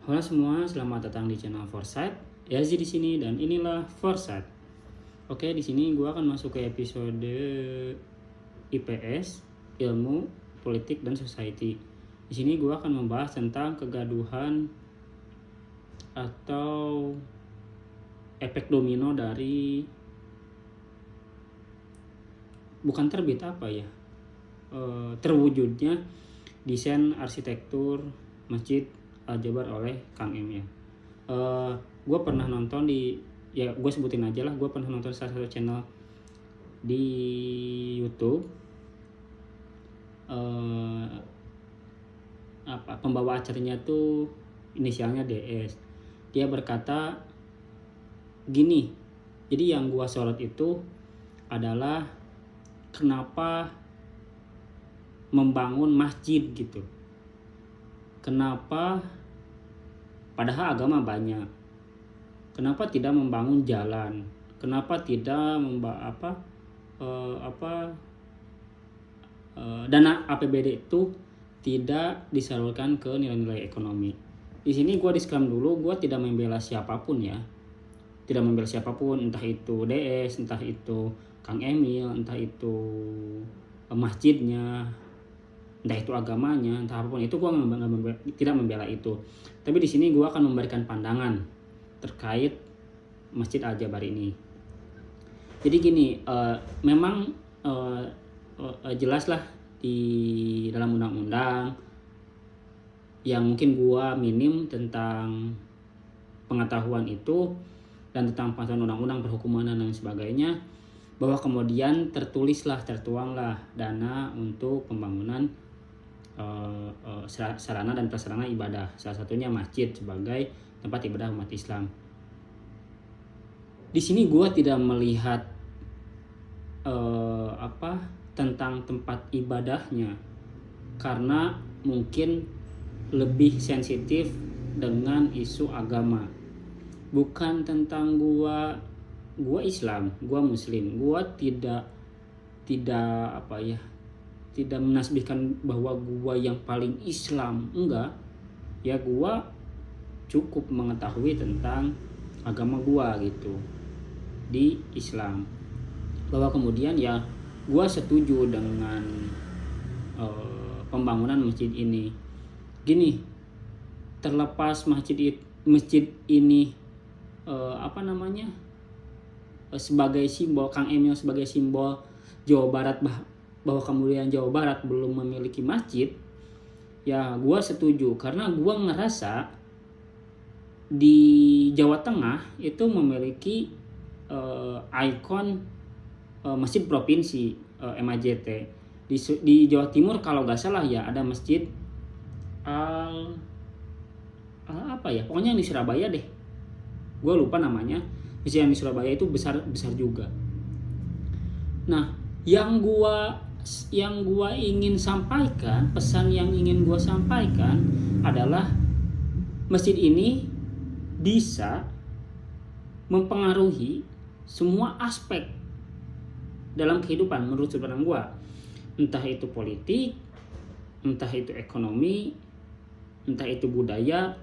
Halo semua, selamat datang di channel Foresight. Yazid di sini dan inilah Foresight. Oke, di sini gue akan masuk ke episode IPS, Ilmu, Politik dan Society. Di sini gue akan membahas tentang kegaduhan atau efek domino dari bukan terbit apa ya, terwujudnya desain arsitektur Masjid Al-Jabar oleh Kang Emil. Gue pernah nonton gue sebutin aja lah, gue pernah nonton salah satu channel di YouTube. Pembawa acaranya tuh inisialnya DS. Dia berkata gini, jadi yang gue sorot itu adalah kenapa membangun masjid gitu. Kenapa padahal agama banyak? Kenapa tidak membangun jalan? Kenapa tidak dana APBD itu tidak disalurkan ke nilai-nilai ekonomi? Di sini gue disclaimer dulu, gue tidak membela siapapun ya. Tidak membela siapapun, entah itu DS, entah itu Kang Emil, entah itu masjidnya, entah itu agamanya, entah apapun itu, gue tidak membela itu. Tapi di sini gue akan memberikan pandangan terkait Masjid Al-Jabar ini. Jadi gini, memang jelas lah di dalam undang-undang yang mungkin gue minim tentang pengetahuan itu dan tentang pengetahuan undang-undang perhukuman dan lain sebagainya, bahwa kemudian tertuanglah dana untuk pembangunan sarana dan prasarana ibadah, salah satunya masjid sebagai tempat ibadah umat Islam. Di sini gue tidak melihat tentang tempat ibadahnya, karena mungkin lebih sensitif dengan isu agama. Bukan tentang gue Islam, gue Muslim, gue tidak menasbihkan bahwa gue yang paling Islam, enggak. Ya gue cukup mengetahui tentang agama gue gitu di Islam, bahwa kemudian ya gue setuju dengan pembangunan masjid ini. Gini, terlepas masjid ini sebagai simbol, Kang Emil sebagai simbol Jawa Barat, bahwa kemudian Jawa Barat belum memiliki masjid, ya gue setuju, karena gue ngerasa di Jawa Tengah itu memiliki ikon masjid provinsi, MAJT. Di Jawa Timur kalau nggak salah ya ada masjid pokoknya yang di Surabaya deh, gue lupa namanya. Masjid yang di Surabaya itu besar juga. Nah, yang gua ingin sampaikan, pesan yang ingin gua sampaikan adalah masjid ini bisa mempengaruhi semua aspek dalam kehidupan menurut sudut pandang gua. Entah itu politik, entah itu ekonomi, entah itu budaya,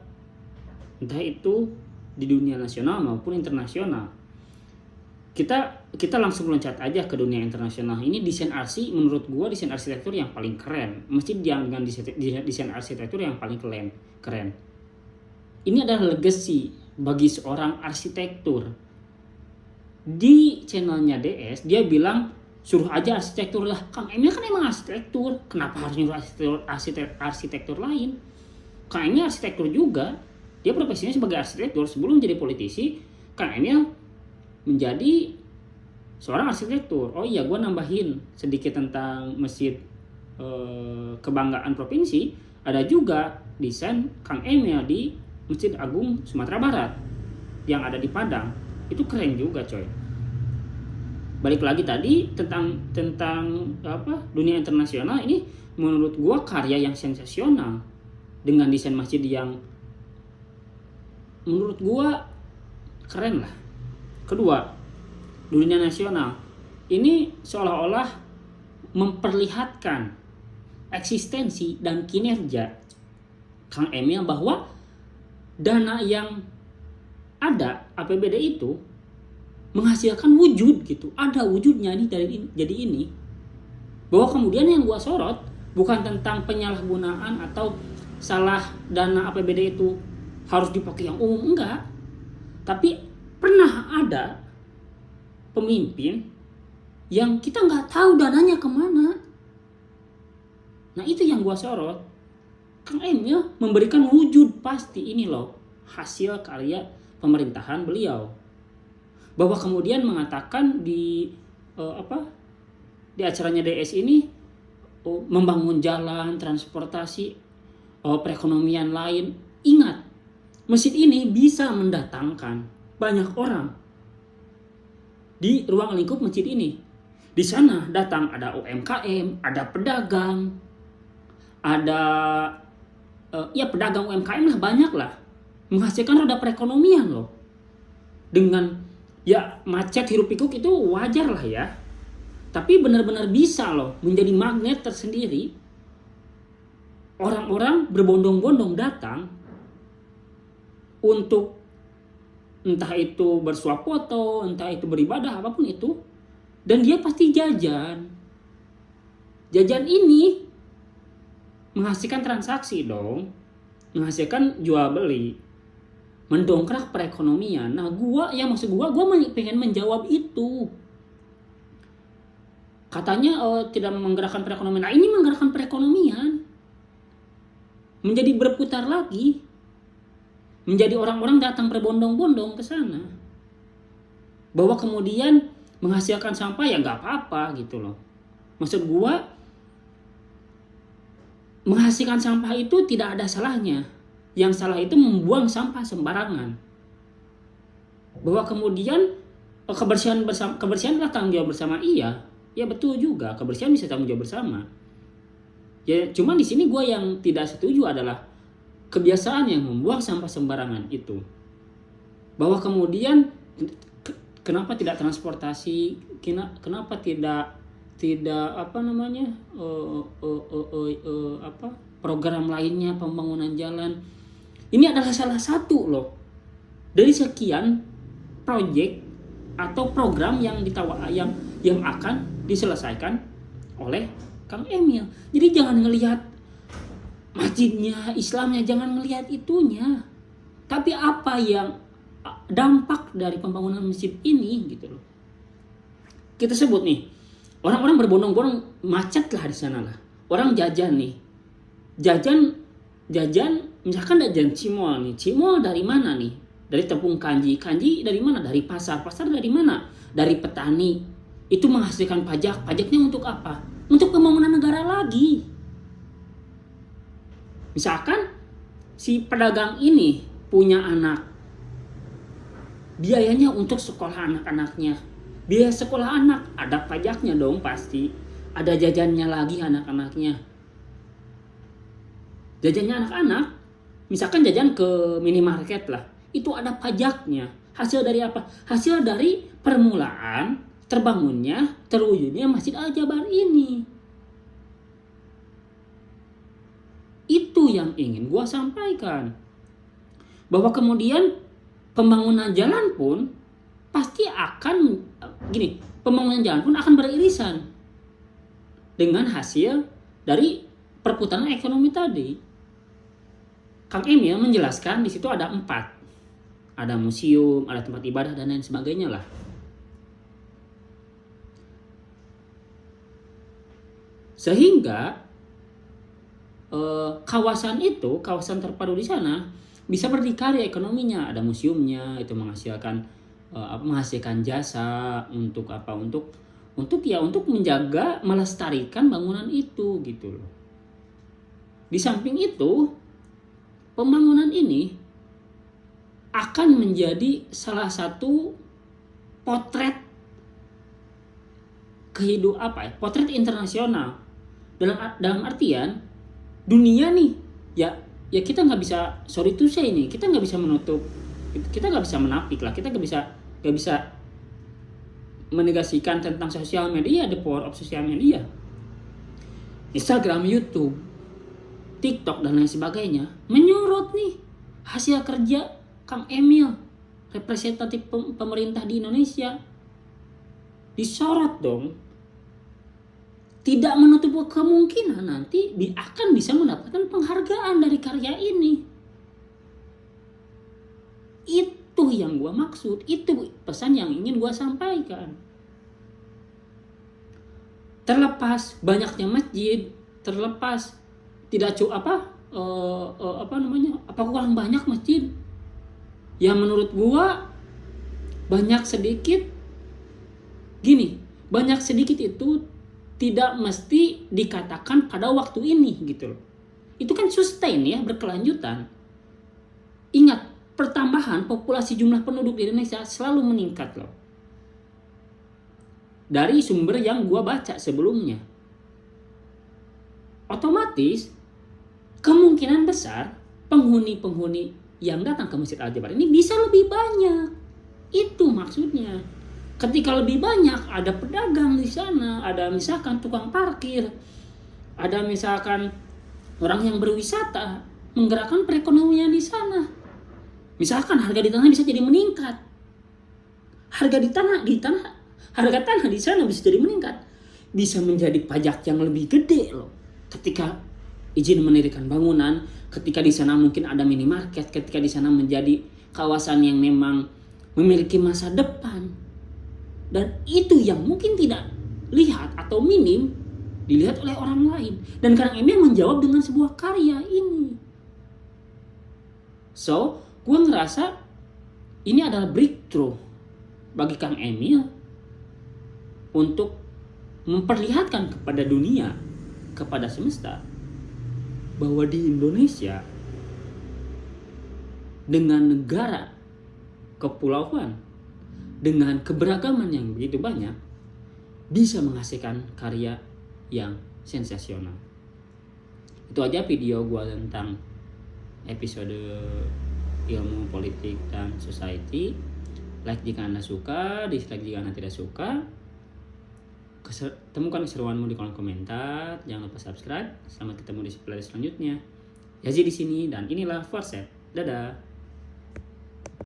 entah itu di dunia nasional maupun internasional. Kita langsung loncat aja ke dunia internasional. Ini desain menurut gua desain arsitektur yang paling keren. Masjid yang dengan desain arsitektur yang paling keren. Ini adalah legacy bagi seorang arsitektur. Di channelnya DS dia bilang suruh aja arsitektur lah. Kang Emil kan emang arsitektur, kenapa harus nyuruh arsitektur lain? Kang Emil arsitektur juga. Dia profesinya sebagai arsitektur. Sebelum jadi politisi, Kang Emil menjadi seorang arsitektur. Oh iya, gue nambahin sedikit tentang masjid kebanggaan provinsi. Ada juga desain Kang Emil di Masjid Agung Sumatera Barat yang ada di Padang. Itu keren juga, coy. Balik lagi tadi tentang dunia internasional, ini menurut gue karya yang sensasional dengan desain masjid yang menurut gue keren lah. Kedua, dunia nasional ini seolah-olah memperlihatkan eksistensi dan kinerja Kang Emil, bahwa dana yang ada APBD itu menghasilkan wujud gitu, ada wujudnya nih dari ini, jadi ini. Bahwa kemudian yang gua sorot bukan tentang penyalahgunaan atau salah dana APBD itu harus dipakai yang umum, enggak. Tapi pernah ada pemimpin yang kita nggak tahu dananya kemana. Nah itu yang gua sorot. Kang Emil memberikan wujud pasti ini loh hasil karya pemerintahan beliau. Bahwa kemudian mengatakan di di acaranya DS ini membangun jalan, transportasi, perekonomian lain. Ingat, masjid ini bisa mendatangkan banyak orang di ruang lingkup masjid ini. Di sana datang ada UMKM, ada pedagang, ada pedagang UMKM lah, banyak lah, menghasilkan roda perekonomian loh. Dengan ya macet hiruk pikuk itu wajar lah ya, tapi benar-benar bisa loh menjadi magnet tersendiri. Orang-orang berbondong-bondong datang untuk entah itu bersuap foto, entah itu beribadah, apapun itu, dan dia pasti jajan. Jajan ini menghasilkan transaksi dong, menghasilkan jual beli, mendongkrak perekonomian. Nah maksud gua pengen menjawab itu. Katanya tidak menggerakkan perekonomian. Nah ini menggerakkan perekonomian, menjadi berputar lagi, menjadi orang-orang datang berbondong-bondong ke sana. Bahwa kemudian menghasilkan sampah ya nggak apa-apa gitu loh. Maksud gua menghasilkan sampah itu tidak ada salahnya. Yang salah itu membuang sampah sembarangan. Bahwa kemudian kebersihan adalah tanggung jawab bersama, iya. Ya betul juga, kebersihan bisa tanggung jawab bersama. Ya cuma di sini gue yang tidak setuju adalah kebiasaan yang membuang sampah sembarangan itu. Bahwa kemudian kenapa tidak transportasi, kenapa tidak program lainnya, pembangunan jalan. Ini adalah salah satu loh dari sekian proyek atau program yang akan diselesaikan oleh Kang Emil. Jadi jangan ngelihat masjidnya, Islamnya, jangan ngelihat itunya, tapi apa yang dampak dari pembangunan masjid ini gitu loh. Kita sebut nih, orang-orang berbondong-bondong, macet lah di sana lah. Orang jajan nih, jajan misalkan jajan cimol nih. Cimol dari mana nih? Dari tepung kanji dari mana? Dari pasar dari mana? Dari petani. Itu menghasilkan pajaknya untuk apa? Untuk pembangunan negara lagi. Misalkan si pedagang ini punya anak, biayanya untuk sekolah anak-anaknya. Biaya sekolah anak, ada pajaknya dong pasti. Ada jajannya lagi anak-anaknya. Jajannya anak-anak, misalkan jajan ke minimarket lah, itu ada pajaknya. Hasil dari apa? Hasil dari permulaan terbangunnya, terwujudnya Masjid Al-Jabar ini. Itu yang ingin gua sampaikan. Bahwa kemudian pembangunan jalan pun pasti akan pembangunan jalan pun akan beririsan dengan hasil dari perputaran ekonomi tadi. Kang Emil menjelaskan di situ ada 4. Ada museum, ada tempat ibadah dan lain sebagainya lah. Sehingga kawasan terpadu di sana bisa berdikari ekonominya. Ada museumnya, itu menghasilkan jasa untuk apa? Untuk menjaga, melestarikan bangunan itu gitu loh. Di samping itu, pembangunan ini akan menjadi salah satu potret potret internasional dalam artian dunia nih ya kita nggak bisa, sorry to say nih, kita nggak bisa menutup, kita nggak bisa menapik lah, kita nggak bisa menegasikan tentang sosial media, the power of sosial media, Instagram, YouTube, TikTok dan lain sebagainya menyorot nih hasil kerja Kang Emil, representatif pemerintah di Indonesia. Disorot dong. Tidak menutup kemungkinan nanti akan bisa mendapatkan penghargaan dari karya ini. Itu yang gua maksud, itu pesan yang ingin gua sampaikan. Terlepas banyaknya masjid, terlepas tidak apa kurang banyak masjid, yang menurut gua banyak sedikit itu tidak mesti dikatakan pada waktu ini gitu loh. Itu kan sustain ya, berkelanjutan. Ingat, pertambahan populasi jumlah penduduk di Indonesia selalu meningkat loh. Dari sumber yang gua baca sebelumnya. Otomatis kemungkinan besar penghuni yang datang ke Masjid Al-Jabar ini bisa lebih banyak. Itu maksudnya. Ketika lebih banyak, ada pedagang di sana, ada misalkan tukang parkir, ada misalkan orang yang berwisata, menggerakkan perekonomian di sana. Misalkan harga di tanah bisa jadi meningkat. Harga tanah di sana bisa jadi meningkat. Bisa menjadi pajak yang lebih gede loh. Ketika izin mendirikan bangunan, ketika di sana mungkin ada minimarket, ketika di sana menjadi kawasan yang memang memiliki masa depan. Dan itu yang mungkin tidak lihat atau minim dilihat oleh orang lain. Dan Kang Emil menjawab dengan sebuah karya ini. So, gue ngerasa ini adalah breakthrough bagi Kang Emil untuk memperlihatkan kepada dunia, kepada semesta, bahwa di Indonesia dengan negara kepulauan, dengan keberagaman yang begitu banyak, bisa menghasilkan karya yang sensasional. Itu aja video gue tentang episode ilmu politik dan society. Like jika Anda suka, dislike jika Anda tidak suka. Temukan keseruanmu di kolom komentar. Jangan lupa subscribe. Sampai ketemu di playlist selanjutnya. Yazid di sini dan inilah Forset. Dadah.